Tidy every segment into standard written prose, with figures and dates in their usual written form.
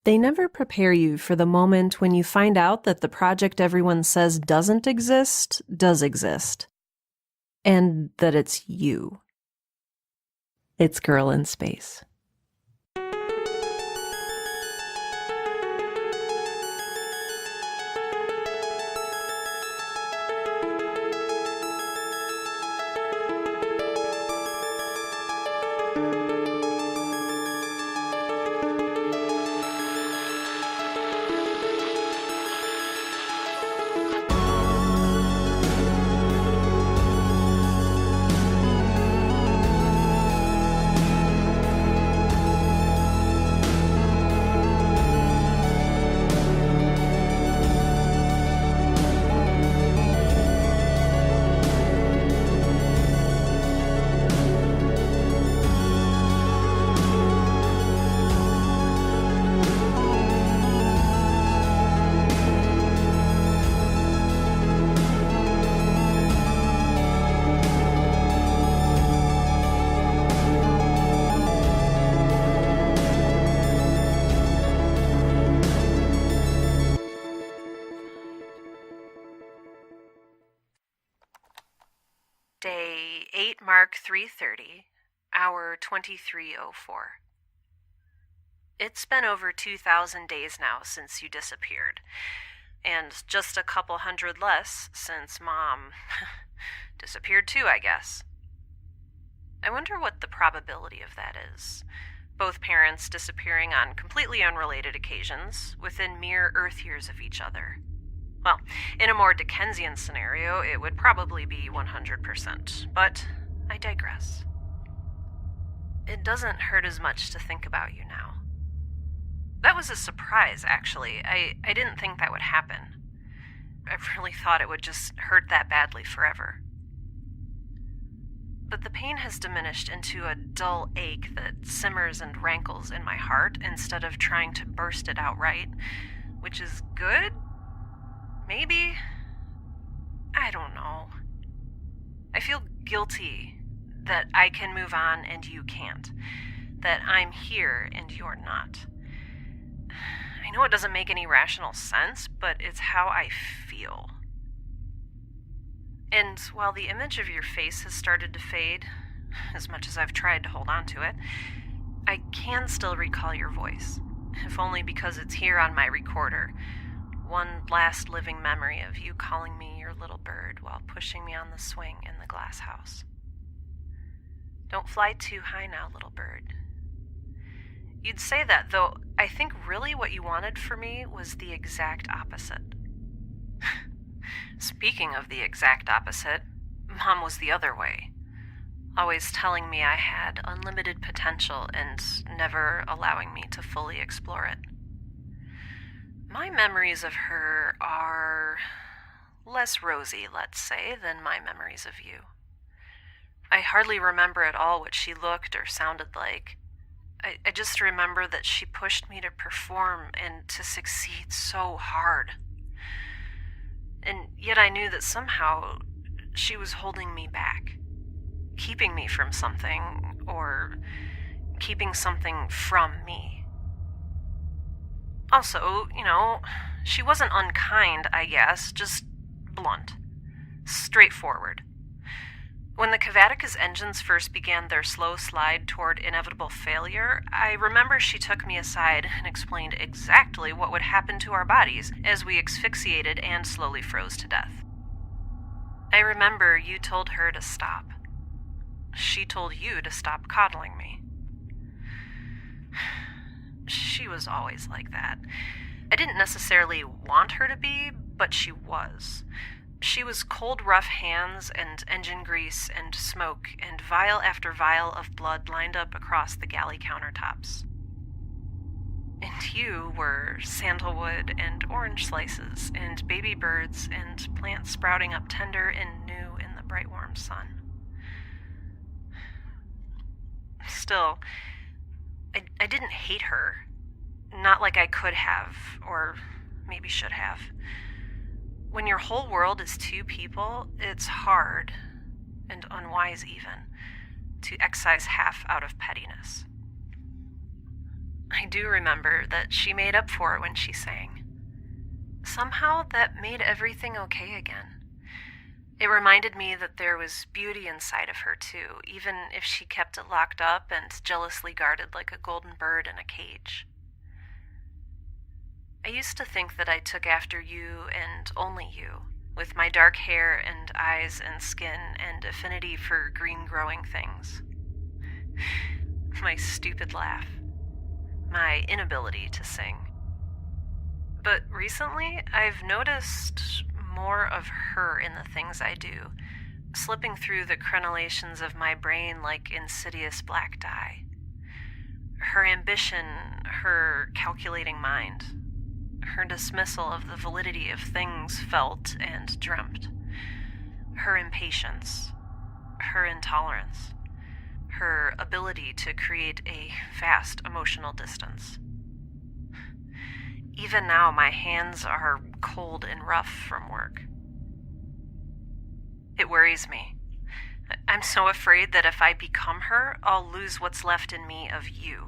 They never prepare you for the moment when you find out that the project everyone says doesn't exist does exist, and that it's you. It's Girl in Space. Day 8 Mark 3:30, hour 23:04. It's been over 2,000 days now since you disappeared, and just a couple hundred less since Mom disappeared too, I guess. I wonder what the probability of that is. Both parents disappearing on completely unrelated occasions, within mere Earth years of each other. Well, in a more Dickensian scenario, it would probably be 100%, but I digress. It doesn't hurt as much to think about you now. That was a surprise, actually. I didn't think that would happen. I really thought it would just hurt that badly forever. But the pain has diminished into a dull ache that simmers and rankles in my heart instead of trying to burst it outright, which is good? Maybe? I don't know. I feel guilty that I can move on and you can't. That I'm here and you're not. I know it doesn't make any rational sense, but it's how I feel. And while the image of your face has started to fade, as much as I've tried to hold on to it, I can still recall your voice, if only because it's here on my recorder. One last living memory of you calling me your little bird while pushing me on the swing in the glass house. Don't fly too high now, little bird. You'd say that, though I think really what you wanted for me was the exact opposite. Speaking of the exact opposite, Mom was the other way. Always telling me I had unlimited potential and never allowing me to fully explore it. My memories of her are less rosy, let's say, than my memories of you. I hardly remember at all what she looked or sounded like. I just remember that she pushed me to perform and to succeed so hard. And yet I knew that somehow she was holding me back, keeping me from something, or keeping something from me. Also, she wasn't unkind, I guess, just blunt, straightforward. When the Cavatica's engines first began their slow slide toward inevitable failure, I remember she took me aside and explained exactly what would happen to our bodies as we asphyxiated and slowly froze to death. I remember you told her to stop. She told you to stop coddling me. She was always like that. I didn't necessarily want her to be, but she was. She was cold, rough hands and engine grease and smoke and vial after vial of blood lined up across the galley countertops. And you were sandalwood and orange slices and baby birds and plants sprouting up tender and new in the bright warm sun. Still, I didn't hate her. Not like I could have, or maybe should have. When your whole world is two people, it's hard, and unwise even, to excise half out of pettiness. I do remember that she made up for it when she sang. Somehow that made everything okay again. It reminded me that there was beauty inside of her, too, even if she kept it locked up and jealously guarded like a golden bird in a cage. I used to think that I took after you and only you, with my dark hair and eyes and skin and affinity for green growing things. My stupid laugh. My inability to sing. But recently, I've noticed more of her in the things I do, slipping through the crenellations of my brain like insidious black dye. Her ambition, her calculating mind, her dismissal of the validity of things felt and dreamt, her impatience, her intolerance, her ability to create a vast emotional distance. Even now, my hands are cold and rough from work. It worries me. I'm so afraid that if I become her, I'll lose what's left in me of you.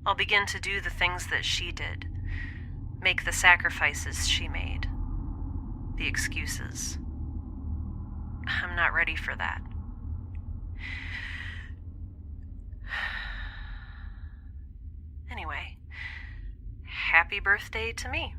I'll begin to do the things that she did, make the sacrifices she made, the excuses. I'm not ready for that. Anyway, happy birthday to me.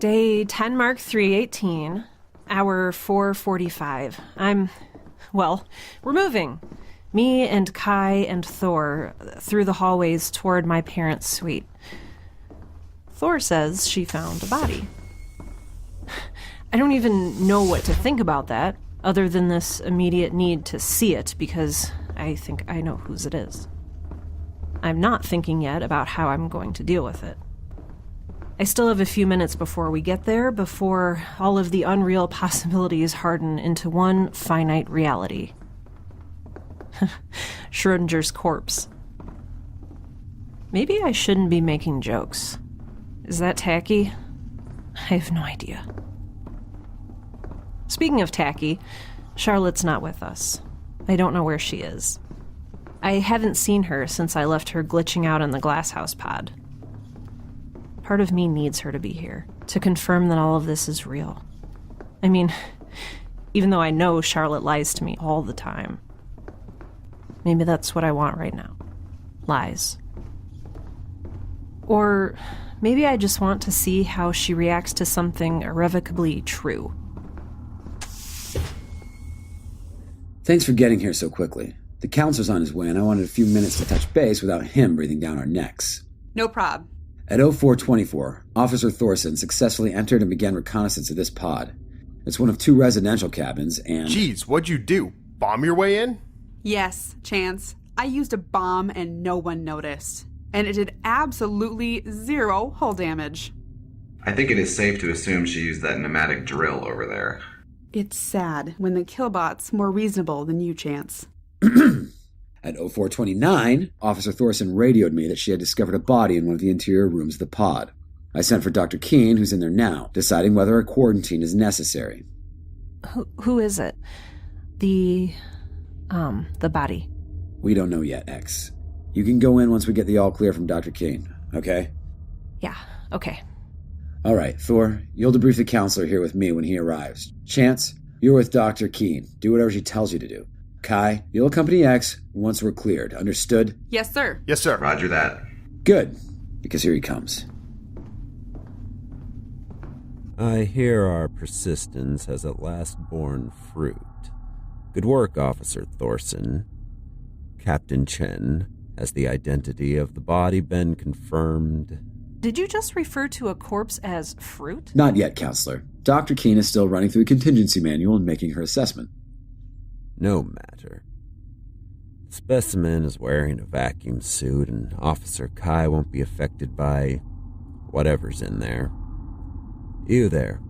Day 10 Mark 318, hour 4:45. We're moving. Me and Kai and Thor through the hallways toward my parents' suite. Thor says she found a body. I don't even know what to think about that, other than this immediate need to see it because I think I know whose it is. I'm not thinking yet about how I'm going to deal with it. I still have a few minutes before we get there, before all of the unreal possibilities harden into one finite reality. Schrodinger's corpse. Maybe I shouldn't be making jokes. Is that tacky? I have no idea. Speaking of tacky, Charlotte's not with us. I don't know where she is. I haven't seen her since I left her glitching out in the glasshouse pod. Part of me needs her to be here, to confirm that all of this is real. I mean, even though I know Charlotte lies to me all the time. Maybe that's what I want right now. Lies. Or maybe I just want to see how she reacts to something irrevocably true. Thanks for getting here so quickly. The counselor's on his way, and I wanted a few minutes to touch base without him breathing down our necks. No prob. At 0424, Officer Thorson successfully entered and began reconnaissance of this pod. It's one of 2 residential cabins, and... Jeez, what'd you do? Bomb your way in? Yes, Chance. I used a bomb and no one noticed. And it did absolutely 0 hull damage. I think it is safe to assume she used that pneumatic drill over there. It's sad when the killbot's more reasonable than you, Chance. At 0429, Officer Thorson radioed me that she had discovered a body in one of the interior rooms of the pod. I sent for Dr. Keene, who's in there now, deciding whether a quarantine is necessary. Who is it? The body. We don't know yet, X. You can go in once we get the all clear from Dr. Keene, okay? Yeah, okay. All right, Thor, you'll debrief the counselor here with me when he arrives. Chance, you're with Dr. Keene. Do whatever she tells you to do. Kai, you'll accompany X once we're cleared. Understood? Yes, sir. Yes, sir. Roger that. Good, because here he comes. I hear our persistence has at last borne fruit. Good work, Officer Thorson. Captain Chen, has the identity of the body been confirmed? Did you just refer to a corpse as fruit? Not yet, Counselor. Dr. Keene is still running through the contingency manual and making her assessment. No matter. The specimen is wearing a vacuum suit, and Officer Kai won't be affected by whatever's in there. You there.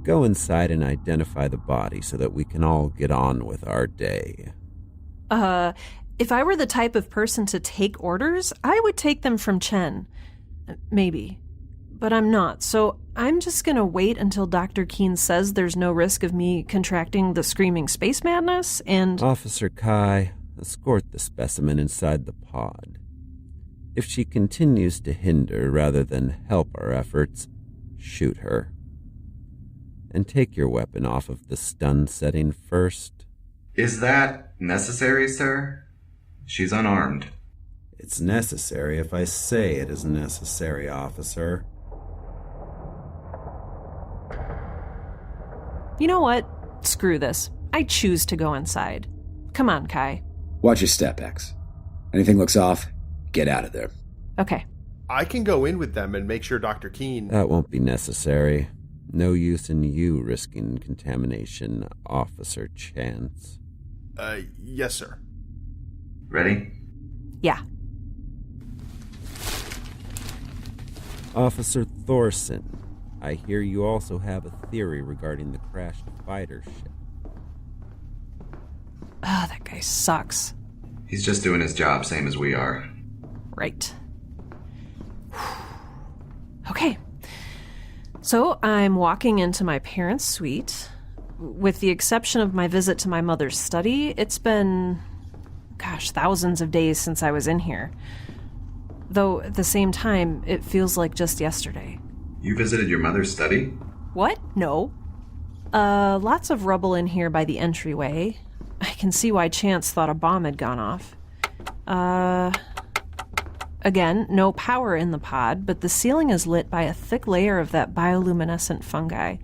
Go inside and identify the body so that we can all get on with our day. If I were the type of person to take orders, I would take them from Chen. Maybe. But I'm not, so I'm just gonna wait until Dr. Keene says there's no risk of me contracting the screaming space madness, and... Officer Kai, escort the specimen inside the pod. If she continues to hinder rather than help our efforts, shoot her. And take your weapon off of the stun setting first. Is that necessary, sir? She's unarmed. It's necessary if I say it is necessary, officer. You know what? Screw this. I choose to go inside. Come on, Kai. Watch your step, X. Anything looks off, get out of there. Okay. I can go in with them and make sure Dr. Keene... That won't be necessary. No use in you risking contamination, Officer Chance. Yes, sir. Ready? Yeah. Officer Thorson, I hear you also have a theory regarding the crashed fighter ship. Ah, that guy sucks. He's just doing his job, same as we are. Right. Okay. So I'm walking into my parents' suite. With the exception of my visit to my mother's study, it's been, thousands of days since I was in here. Though at the same time, it feels like just yesterday. You visited your mother's study? What? No. Lots of rubble in here by the entryway. I can see why Chance thought a bomb had gone off. Again, no power in the pod, but the ceiling is lit by a thick layer of that bioluminescent fungi.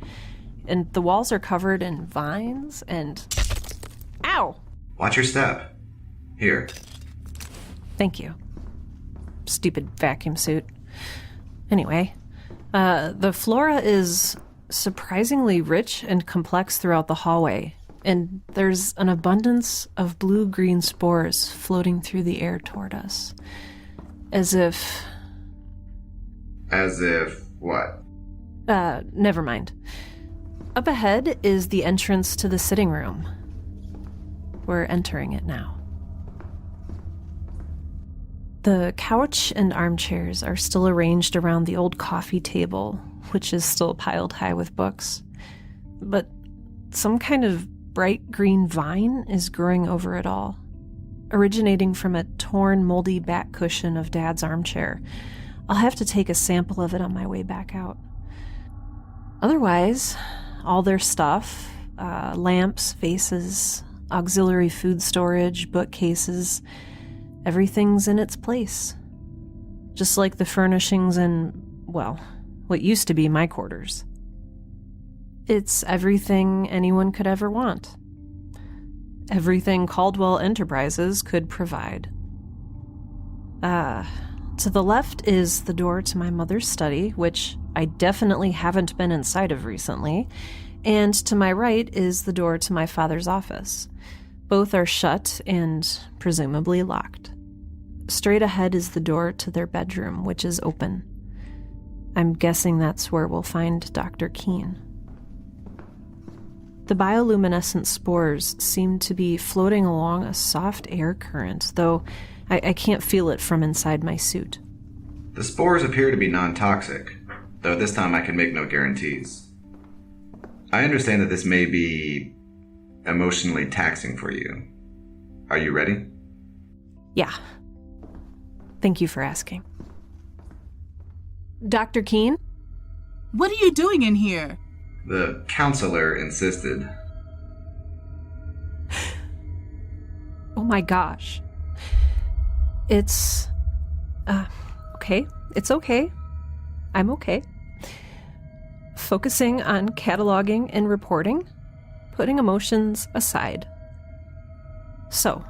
And the walls are covered in vines and... Ow! Watch your step. Here. Thank you. Stupid vacuum suit. Anyway, the flora is surprisingly rich and complex throughout the hallway, and there's an abundance of blue-green spores floating through the air toward us. As if... As if what? Never mind. Up ahead is the entrance to the sitting room. We're entering it now. The couch and armchairs are still arranged around the old coffee table, which is still piled high with books. But some kind of bright green vine is growing over it all, originating from a torn, moldy back cushion of Dad's armchair. I'll have to take a sample of it on my way back out. Otherwise, all their stuff, lamps, vases, auxiliary food storage, bookcases, everything's in its place. Just like the furnishings in, well, what used to be my quarters. It's everything anyone could ever want. Everything Caldwell Enterprises could provide. To the left is the door to my mother's study, which I definitely haven't been inside of recently, and to my right is the door to my father's office. Both are shut and presumably locked. Straight ahead is the door to their bedroom, which is open. I'm guessing that's where we'll find Dr. Keene. The bioluminescent spores seem to be floating along a soft air current, though I can't feel it from inside my suit. The spores appear to be non-toxic, though this time I can make no guarantees. I understand that this may be emotionally taxing for you. Are you ready? Yeah. Thank you for asking. Dr. Keene? What are you doing in here? The counselor insisted. Oh my gosh. It's... okay. It's okay. I'm okay. Focusing on cataloging and reporting, putting emotions aside. So,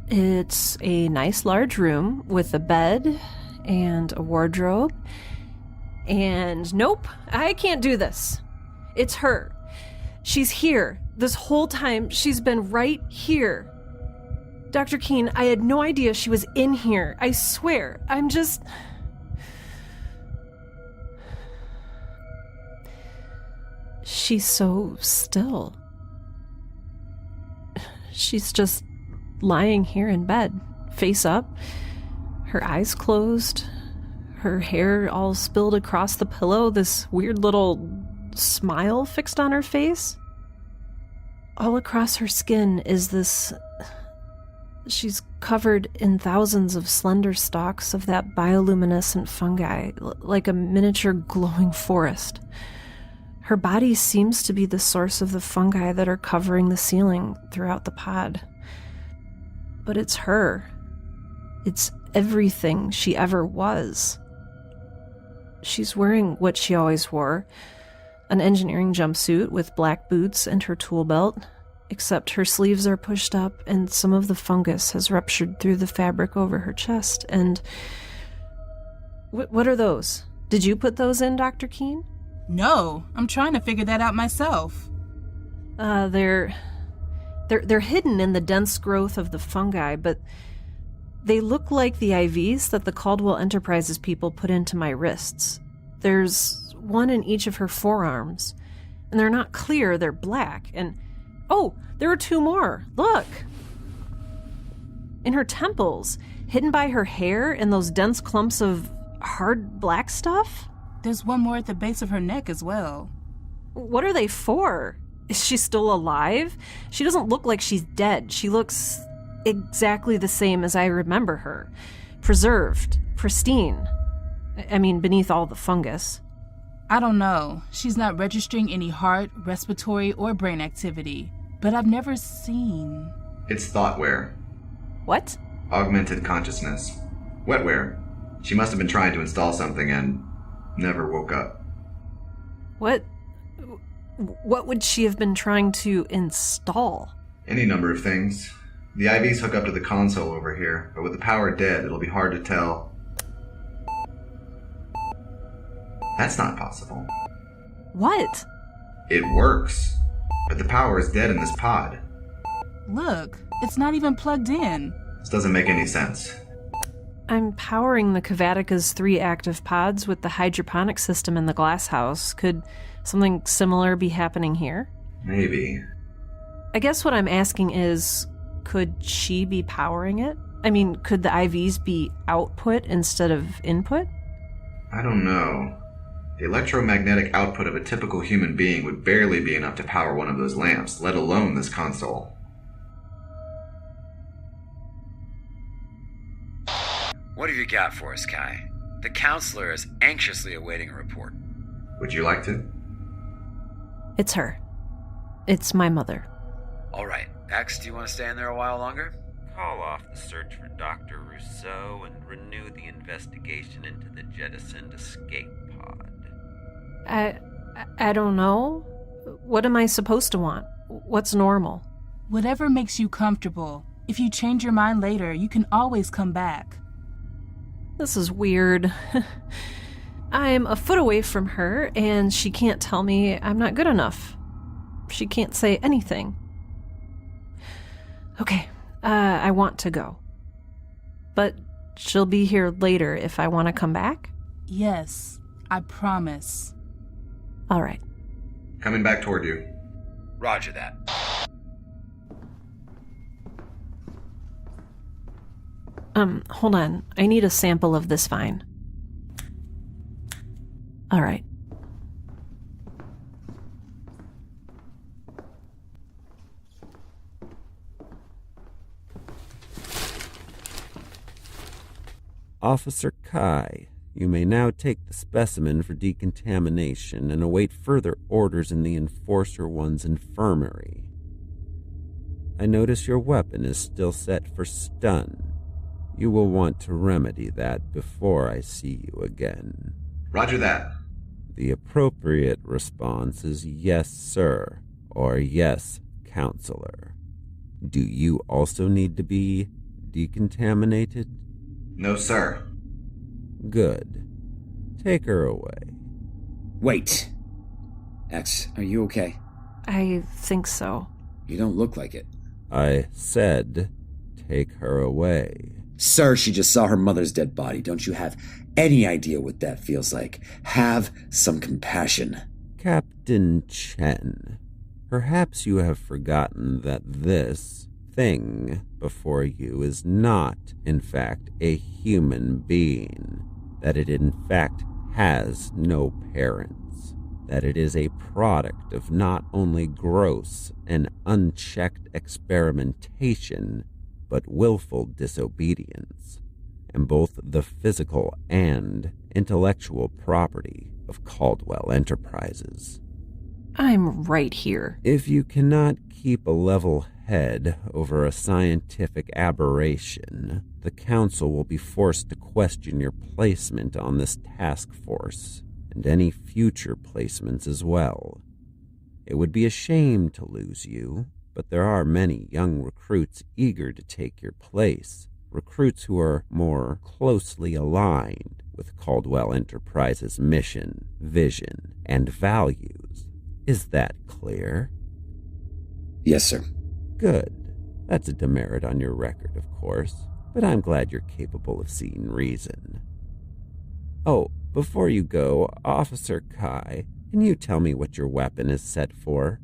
it's a nice large room with a bed and a wardrobe. And nope, I can't do this. It's her. She's here. This whole time, she's been right here. Dr. Keene, I had no idea she was in here. I swear. I'm just... She's so still. She's just lying here in bed, face up, her eyes closed, her hair all spilled across the pillow, this weird little smile fixed on her face. All across her skin is this... She's covered in thousands of slender stalks of that bioluminescent fungi, like a miniature glowing forest. Her body seems to be the source of the fungi that are covering the ceiling throughout the pod. But it's her. It's everything she ever was. She's wearing what she always wore, an engineering jumpsuit with black boots and her tool belt, except her sleeves are pushed up and some of the fungus has ruptured through the fabric over her chest. And what are those? Did you put those in, Dr. Keene? No, I'm trying to figure that out myself. They're hidden in the dense growth of the fungi, but they look like the IVs that the Caldwell Enterprises people put into my wrists. There's one in each of her forearms, and they're not clear, they're black. And oh, there are two more. Look! In her temples, hidden by her hair and those dense clumps of hard black stuff. There's one more at the base of her neck as well. What are they for? Is she still alive? She doesn't look like she's dead. She looks exactly the same as I remember her. Preserved, pristine. I mean, beneath all the fungus. I don't know. She's not registering any heart, respiratory, or brain activity. But I've never seen... It's thoughtware. What? Augmented consciousness. Wetware. She must have been trying to install something and never woke up. What would she have been trying to install? Any number of things. The IVs hook up to the console over here, but with the power dead, it'll be hard to tell. That's not possible. What? It works, but the power is dead in this pod. Look, it's not even plugged in. This doesn't make any sense. I'm powering the Cavatica's 3 active pods with the hydroponic system in the glass house. Could something similar be happening here? Maybe. I guess what I'm asking is, could she be powering it? I mean, could the IVs be output instead of input? I don't know. The electromagnetic output of a typical human being would barely be enough to power one of those lamps, let alone this console. What have you got for us, Kai? The counselor is anxiously awaiting a report. Would you like to? It's her. It's my mother. All right. X, do you want to stay in there a while longer? Call off the search for Dr. Rousseau and renew the investigation into the jettisoned escape pod. I don't know. What am I supposed to want? What's normal? Whatever makes you comfortable. If you change your mind later, you can always come back. This is weird. I'm a foot away from her, and she can't tell me I'm not good enough. She can't say anything. Okay, I want to go. But she'll be here later if I want to come back? Yes, I promise. All right. Coming back toward you. Roger that. Hold on. I need a sample of this vine. All right. Officer Kai, you may now take the specimen for decontamination and await further orders in the Enforcer One's infirmary. I notice your weapon is still set for stun. You will want to remedy that before I see you again. Roger that. The appropriate response is yes, sir, or yes, counselor. Do you also need to be decontaminated? No, sir. Good. Take her away. Wait. X, are you okay? I think so. You don't look like it. I said, take her away. Sir, she just saw her mother's dead body. Don't you have any idea what that feels like? Have some compassion. Captain Chen, perhaps you have forgotten that this thing before you is not, in fact, a human being, that it in fact has no parents, that it is a product of not only gross and unchecked experimentation, but willful disobedience, and both the physical and intellectual property of Caldwell Enterprises. I'm right here. If you cannot keep a level head over a scientific aberration, the Council will be forced to question your placement on this task force, and any future placements as well. It would be a shame to lose you, but there are many young recruits eager to take your place, recruits who are more closely aligned with Caldwell Enterprises' mission, vision, and values. Is that clear? Yes, sir. Good. That's a demerit on your record, of course, but I'm glad you're capable of seeing reason. Oh, before you go, Officer Kai, can you tell me what your weapon is set for?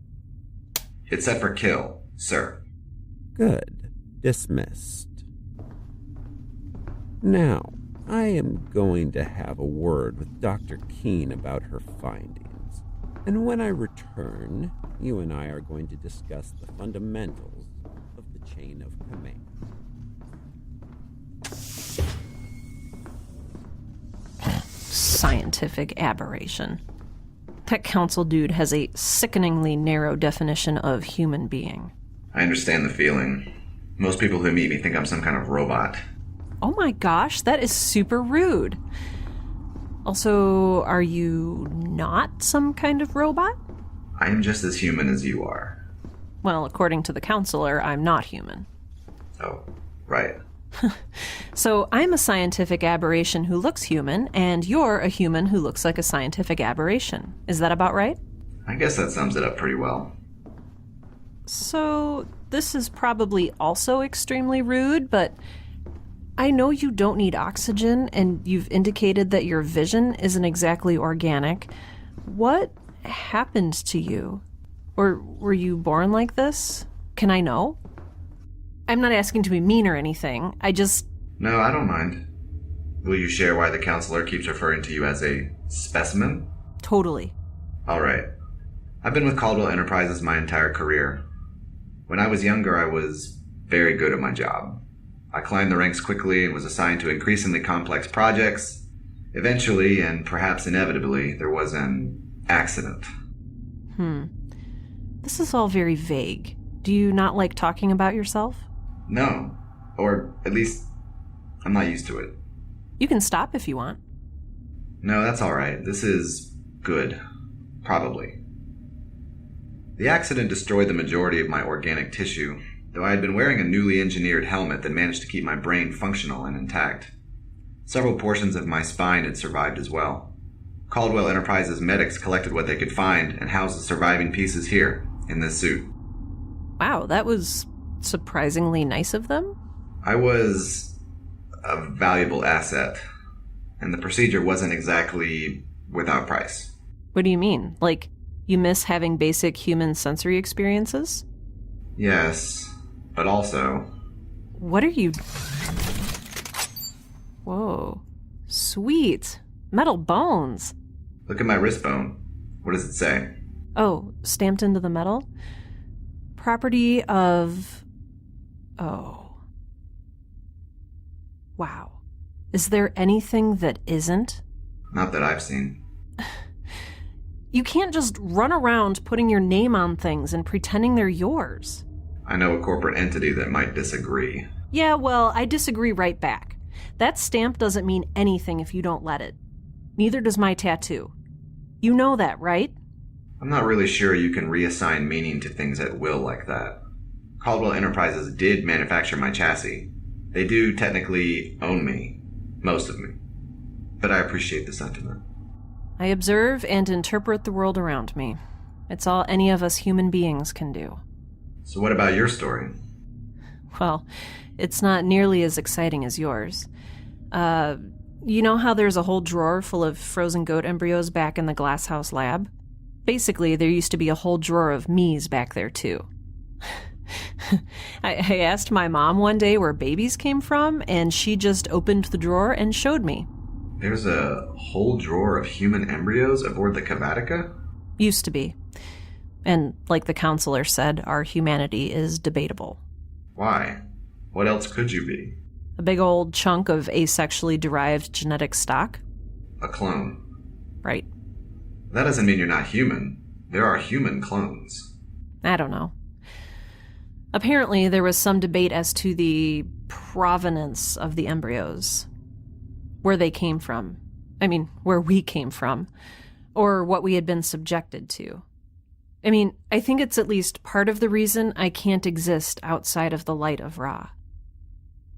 It's set for kill, sir. Good. Dismissed. Now, I am going to have a word with Dr. Keene about her findings, and when I return, you and I are going to discuss the fundamentals of the chain of command. Scientific aberration. That council dude has a sickeningly narrow definition of human being. I understand the feeling. Most people who meet me think I'm some kind of robot. Oh my gosh, that is super rude. Also, are you not some kind of robot? I am just as human as you are. Well, according to the counselor, I'm not human. Oh, right. So I'm a scientific aberration who looks human, and you're a human who looks like a scientific aberration. Is that about right? I guess that sums it up pretty well. So this is probably also extremely rude, but I know you don't need oxygen, and you've indicated that your vision isn't exactly organic. What happened to you? Or were you born like this? Can I know? I'm not asking to be mean or anything. No, I don't mind. Will you share why the counselor keeps referring to you as a specimen? Totally. All right. I've been with Caldwell Enterprises my entire career. When I was younger, I was very good at my job. I climbed the ranks quickly and was assigned to increasingly complex projects. Eventually, and perhaps inevitably, there was an accident. This is all very vague. Do you not like talking about yourself? No. Or at least, I'm not used to it. You can stop if you want. No, that's all right. This is good. Probably. The accident destroyed the majority of my organic tissue, though I had been wearing a newly engineered helmet that managed to keep my brain functional and intact. Several portions of my spine had survived as well. Caldwell Enterprises medics collected what they could find and housed the surviving pieces here, in this suit. Wow, that was surprisingly nice of them. I was a valuable asset, and the procedure wasn't exactly without price. What do you mean? Like, you miss having basic human sensory experiences? Yes, but also... What are you... Whoa. Sweet. Metal bones. Look at my wrist bone. What does it say? Oh, stamped into the metal? Property of... Oh. Wow. Is there anything that isn't? Not that I've seen. You can't just run around putting your name on things and pretending they're yours. I know a corporate entity that might disagree. Yeah, well, I disagree right back. That stamp doesn't mean anything if you don't let it. Neither does my tattoo. You know that, right? I'm not really sure you can reassign meaning to things at will like that. Caldwell Enterprises did manufacture my chassis. They do technically own me. Most of me. But I appreciate the sentiment. I observe and interpret the world around me. It's all any of us human beings can do. So what about your story? Well, it's not nearly as exciting as yours. You know how there's a whole drawer full of frozen goat embryos back in the glasshouse lab? Basically, there used to be a whole drawer of me's back there, too. I asked my mom one day where babies came from, and she just opened the drawer and showed me. There's a whole drawer of human embryos aboard the Kavatica? Used to be. And like the counselor said, our humanity is debatable. Why? What else could you be? A big old chunk of asexually derived genetic stock? A clone. Right. That doesn't mean you're not human. There are human clones. I don't know. Apparently, there was some debate as to the provenance of the embryos. Where they came from. I mean, where we came from. Or what we had been subjected to. I mean, I think it's at least part of the reason I can't exist outside of the light of Ra.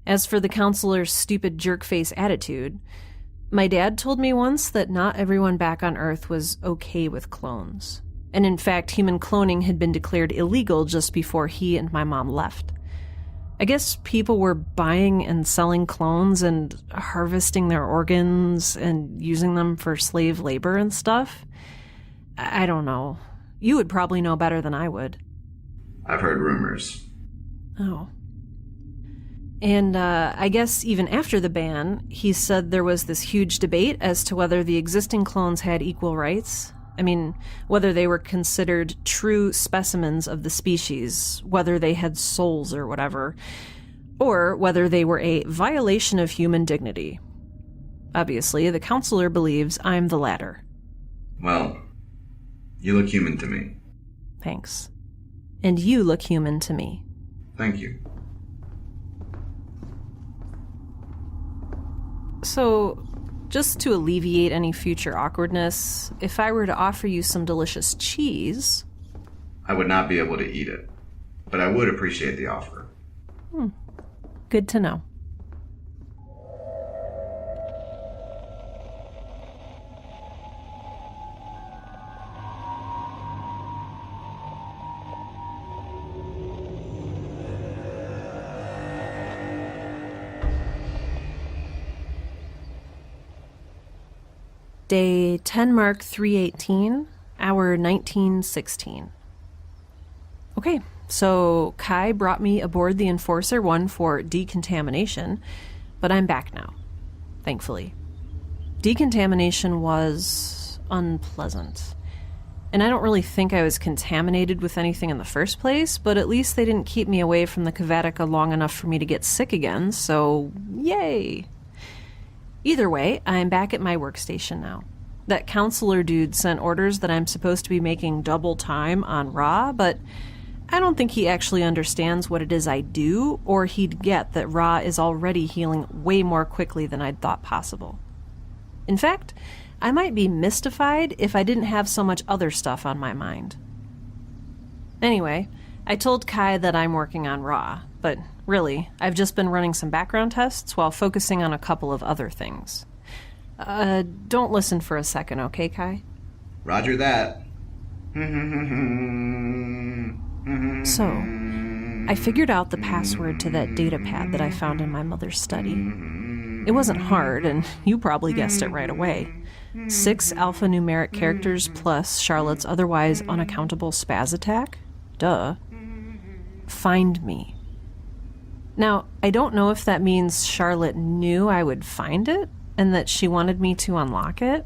As for the counselor's stupid jerk-face attitude, my dad told me once that not everyone back on Earth was okay with clones. And in fact, human cloning had been declared illegal just before he and my mom left. I guess people were buying and selling clones and harvesting their organs and using them for slave labor and stuff. I don't know. You would probably know better than I would. I've heard rumors. Oh. And I guess even after the ban, he said there was this huge debate as to whether the existing clones had equal rights. I mean, whether they were considered true specimens of the species, whether they had souls or whatever, or whether they were a violation of human dignity. Obviously, the counselor believes I'm the latter. Well, you look human to me. Thanks. And you look human to me. Thank you. So, just to alleviate any future awkwardness, if I were to offer you some delicious cheese... I would not be able to eat it, but I would appreciate the offer. Good to know. Day 10 Mark 318, hour 1916. Okay, so Kai brought me aboard the Enforcer 1 for decontamination, but I'm back now, thankfully. Decontamination was unpleasant. And I don't really think I was contaminated with anything in the first place, but at least they didn't keep me away from the Kavatica long enough for me to get sick again, so yay! Either way, I'm back at my workstation now. That counselor dude sent orders that I'm supposed to be making double time on Ra, but I don't think he actually understands what it is I do, or he'd get that Ra is already healing way more quickly than I'd thought possible. In fact, I might be mystified if I didn't have so much other stuff on my mind. Anyway, I told Kai that I'm working on Ra, but really, I've just been running some background tests while focusing on a couple of other things. Don't listen for a second, okay, Kai? Roger that. So, I figured out the password to that data pad that I found in my mother's study. It wasn't hard, and you probably guessed it right away. 6 alphanumeric characters plus Charlotte's otherwise unaccountable spaz attack? Duh. Find me. Now, I don't know if that means Charlotte knew I would find it, and that she wanted me to unlock it.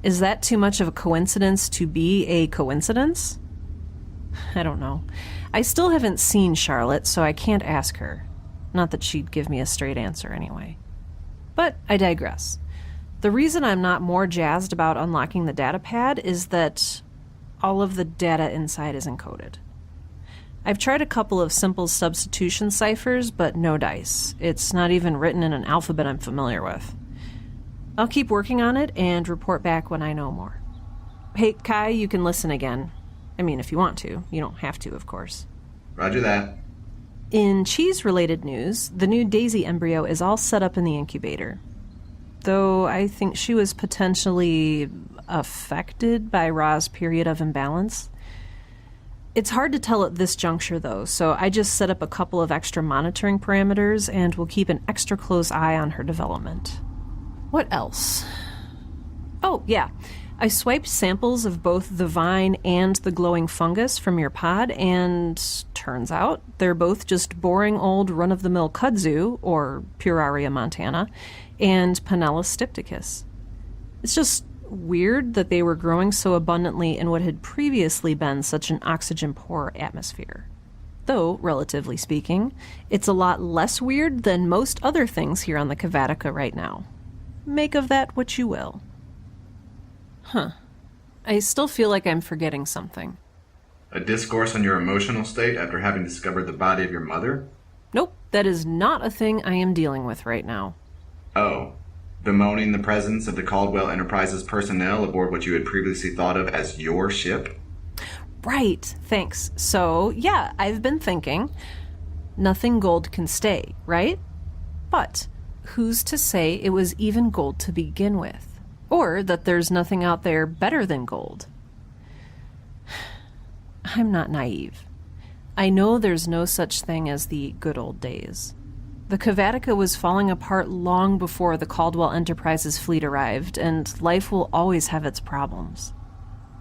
Is that too much of a coincidence to be a coincidence? I don't know. I still haven't seen Charlotte, so I can't ask her. Not that she'd give me a straight answer anyway. But I digress. The reason I'm not more jazzed about unlocking the data pad is that all of the data inside is encoded. I've tried a couple of simple substitution ciphers, but no dice. It's not even written in an alphabet I'm familiar with. I'll keep working on it and report back when I know more. Hey, Kai, you can listen again. I mean, if you want to. You don't have to, of course. Roger that. In cheese-related news, the new Daisy embryo is all set up in the incubator. Though I think she was potentially affected by Ra's period of imbalance. It's hard to tell at this juncture, though, so I just set up a couple of extra monitoring parameters and will keep an extra close eye on her development. What else? Oh, yeah. I swiped samples of both the vine and the glowing fungus from your pod, and turns out they're both just boring old run-of-the-mill kudzu, or Puraria montana, and Panella stypticus. It's just weird that they were growing so abundantly in what had previously been such an oxygen-poor atmosphere. Though, relatively speaking, it's a lot less weird than most other things here on the Kavatica right now. Make of that what you will. Huh. I still feel like I'm forgetting something. A discourse on your emotional state after having discovered the body of your mother? Nope, that is not a thing I am dealing with right now. Oh. Bemoaning the presence of the Caldwell Enterprises personnel aboard what you had previously thought of as your ship? Right, thanks. So, yeah, I've been thinking, nothing gold can stay, right? But who's to say it was even gold to begin with? Or that there's nothing out there better than gold? I'm not naive. I know there's no such thing as the good old days. The Kavatica was falling apart long before the Caldwell Enterprises fleet arrived, and life will always have its problems.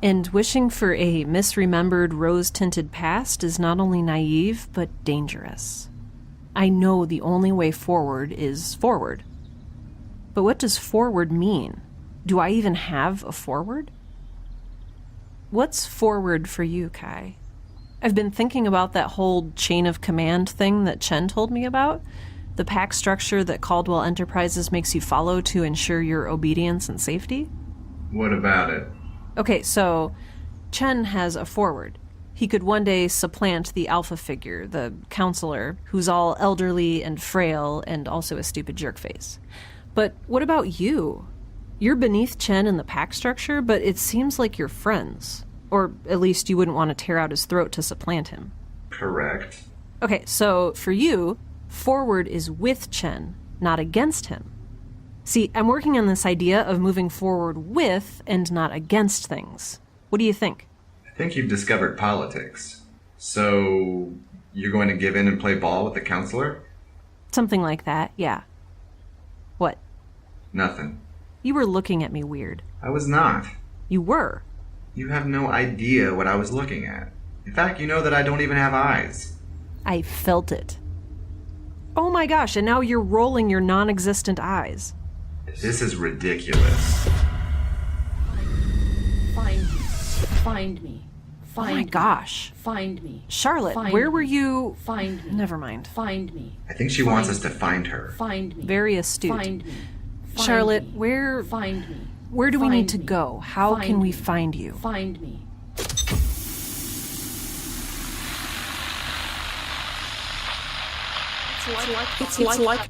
And wishing for a misremembered rose-tinted past is not only naive, but dangerous. I know the only way forward is forward. But what does forward mean? Do I even have a forward? What's forward for you, Kai? I've been thinking about that whole chain of command thing that Chen told me about. The pack structure that Caldwell Enterprises makes you follow to ensure your obedience and safety? What about it? Okay, so Chen has a forward. He could one day supplant the alpha figure, the counselor, who's all elderly and frail and also a stupid jerkface. But what about you? You're beneath Chen in the pack structure, but it seems like you're friends. Or at least you wouldn't want to tear out his throat to supplant him. Correct. Okay, so for you, forward is with Chen, not against him. See, I'm working on this idea of moving forward with and not against things. What do you think? I think you've discovered politics. So, you're going to give in and play ball with the counselor? Something like that, yeah. What? Nothing. You were looking at me weird. I was not. You were. You have no idea what I was looking at. In fact, you know that I don't even have eyes. I felt it. Oh my gosh, and now you're rolling your non-existent eyes. This is ridiculous. Find me. Find me. Find Oh my me. gosh. Find me. Charlotte, Find where me. were you? Find me. Never mind. Find me. I think she wants us to find her. Find me. Very astute. Find me. Find Charlotte, me. where Find me. where do we Find need to me. go? How Find can we me. find you? Find me.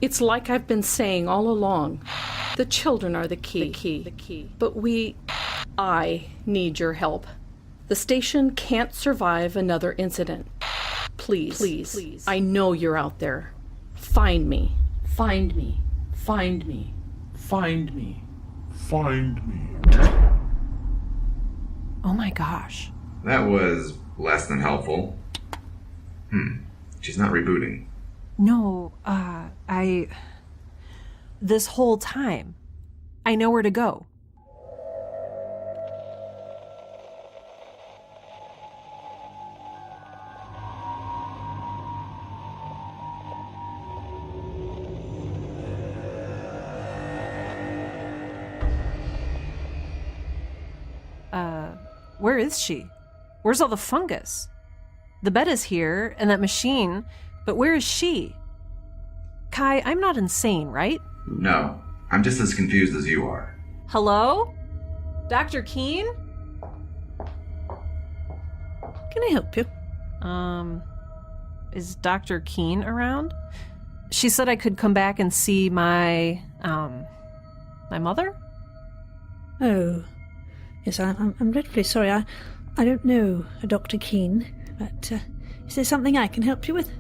It's like I've been saying all along. The children are the key. But I need your help. The station can't survive another incident. Please. I know you're out there. Find me. Find me. Find me. Find me. Find me. Oh my gosh. That was less than helpful. She's not rebooting. No, this whole time, I know where to go. Where is she? Where's all the fungus? The bed is here, and that machine, but where is she? Kai, I'm not insane, right? No, I'm just as confused as you are. Hello? Dr. Keene? Can I help you? Is Dr. Keene around? She said I could come back and see my mother? Oh, yes, I'm dreadfully sorry. I don't know a Dr. Keene, but is there something I can help you with?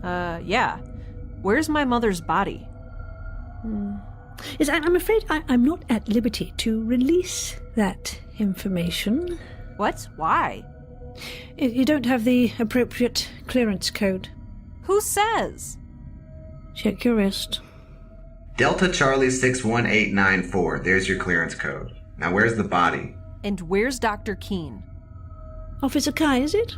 Yeah. Where's my mother's body? Yes, I'm afraid I'm not at liberty to release that information. What? Why? You don't have the appropriate clearance code. Who says? Check your wrist. Delta Charlie 61894. There's your clearance code. Now where's the body? And where's Dr. Keene? Officer Kai, is it?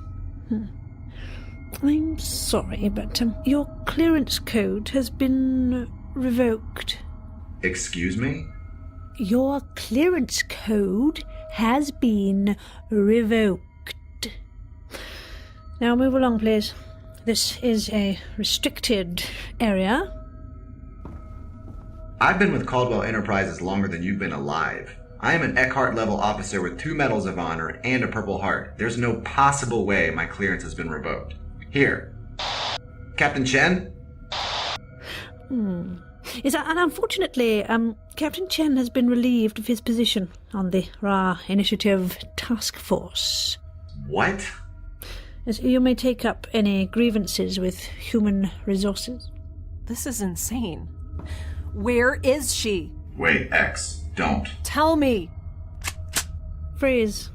I'm sorry, but your clearance code has been revoked. Excuse me? Your clearance code has been revoked. Now move along, please. This is a restricted area. I've been with Caldwell Enterprises longer than you've been alive. I am an Eckhart-level officer with 2 Medals of Honor and a Purple Heart. There's no possible way my clearance has been revoked. Here. Captain Chen? Yes, and unfortunately, Captain Chen has been relieved of his position on the RHEA Initiative Task Force. What? Yes, you may take up any grievances with human resources. This is insane. Where is she? Wait, X, don't. Tell me. Freeze.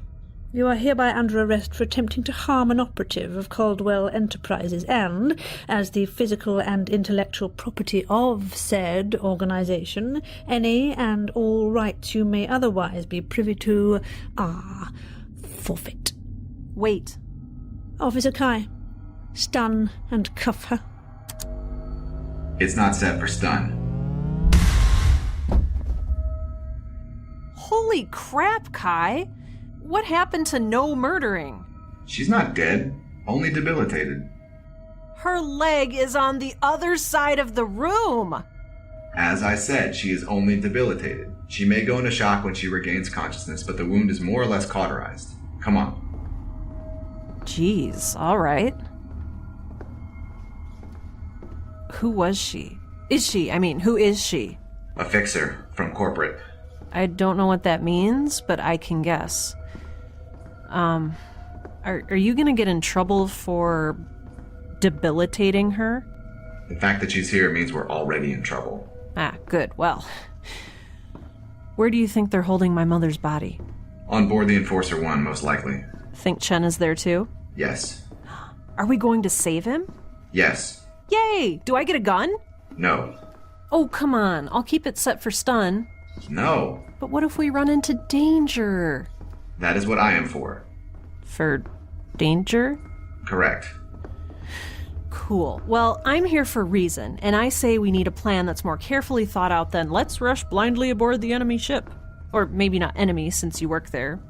You are hereby under arrest for attempting to harm an operative of Caldwell Enterprises and, as the physical and intellectual property of said organization, any and all rights you may otherwise be privy to are forfeit. Wait. Officer Kai, stun and cuff her. It's not set for stun. Holy crap, Kai! What happened to no murdering? She's not dead, only debilitated. Her leg is on the other side of the room! As I said, she is only debilitated. She may go into shock when she regains consciousness, but the wound is more or less cauterized. Come on. Jeez, alright. Who was she? Who is she? A fixer from corporate. I don't know what that means, but I can guess. Are you gonna get in trouble for debilitating her? The fact that she's here means we're already in trouble. Ah, good. Well, where do you think they're holding my mother's body? On board the Enforcer 1, most likely. Think Chen is there too? Yes. Are we going to save him? Yes. Yay! Do I get a gun? No. Oh, come on. I'll keep it set for stun. No. But what if we run into danger? That is what I am for. For danger? Correct. Cool. Well, I'm here for a reason, and I say we need a plan that's more carefully thought out than let's rush blindly aboard the enemy ship. Or maybe not enemy, since you worked there.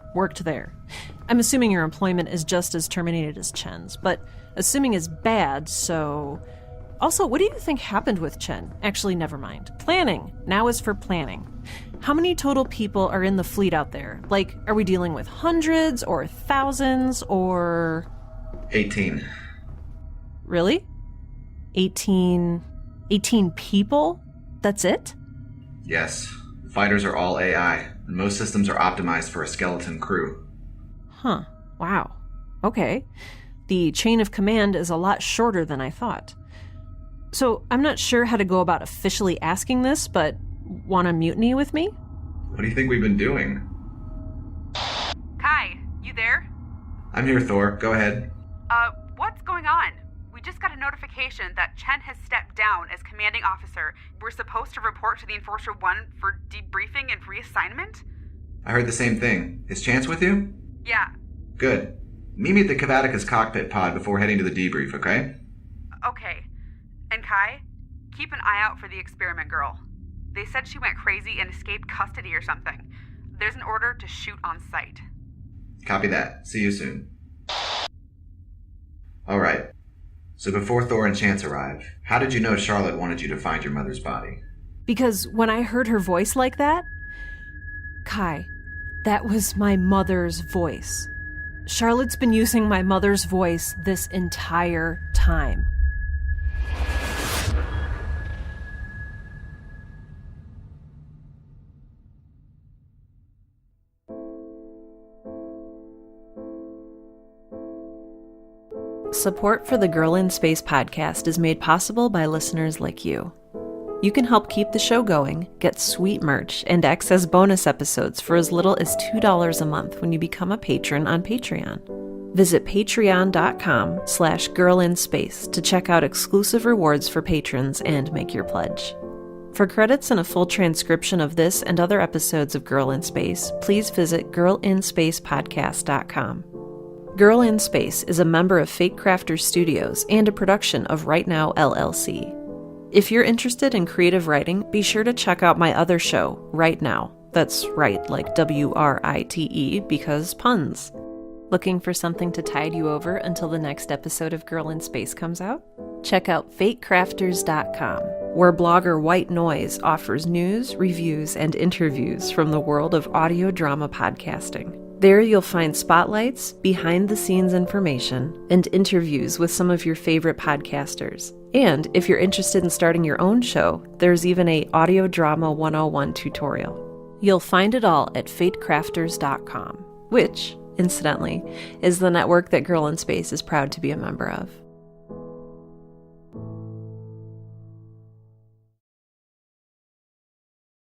I'm assuming your employment is just as terminated as Chen's, but assuming is bad, so... Also, what do you think happened with Chen? Actually, never mind. Planning. Now is for planning. How many total people are in the fleet out there? Like, are we dealing with hundreds or thousands or... 18. Really? 18 people? That's it? Yes. Fighters are all AI, and most systems are optimized for a skeleton crew. Huh. Wow. Okay. The chain of command is a lot shorter than I thought. So, I'm not sure how to go about officially asking this, but want to mutiny with me? What do you think we've been doing? Kai, you there? I'm here, Thor. Go ahead. What's going on? We just got a notification that Chen has stepped down as commanding officer. We're supposed to report to the Enforcer 1 for debriefing and reassignment? I heard the same thing. Is Chance with you? Yeah. Good. Meet me at the Cavaticus cockpit pod before heading to the debrief, okay? Okay. And Kai, keep an eye out for the experiment girl. They said she went crazy and escaped custody or something. There's an order to shoot on sight. Copy that. See you soon. Alright. So before Thor and Chance arrive, how did you know Charlotte wanted you to find your mother's body? Because when I heard her voice like that... Kai, that was my mother's voice. Charlotte's been using my mother's voice this entire time. Support for the Girl in Space podcast is made possible by listeners like you. You can help keep the show going, get sweet merch, and access bonus episodes for as little as $2 a month when you become a patron on Patreon. Visit patreon.com/girlinspace to check out exclusive rewards for patrons and make your pledge. For credits and a full transcription of this and other episodes of Girl in Space, please visit girlinspacepodcast.com. Girl in Space is a member of Fate Crafters Studios and a production of Right Now, LLC. If you're interested in creative writing, be sure to check out my other show, Right Now. That's right, like WRITE, because puns. Looking for something to tide you over until the next episode of Girl in Space comes out? Check out fatecrafters.com, where blogger White Noise offers news, reviews, and interviews from the world of audio drama podcasting. There you'll find spotlights, behind-the-scenes information, and interviews with some of your favorite podcasters. And if you're interested in starting your own show, there's even a Audio Drama 101 tutorial. You'll find it all at fatecrafters.com, which, incidentally, is the network that Girl in Space is proud to be a member of.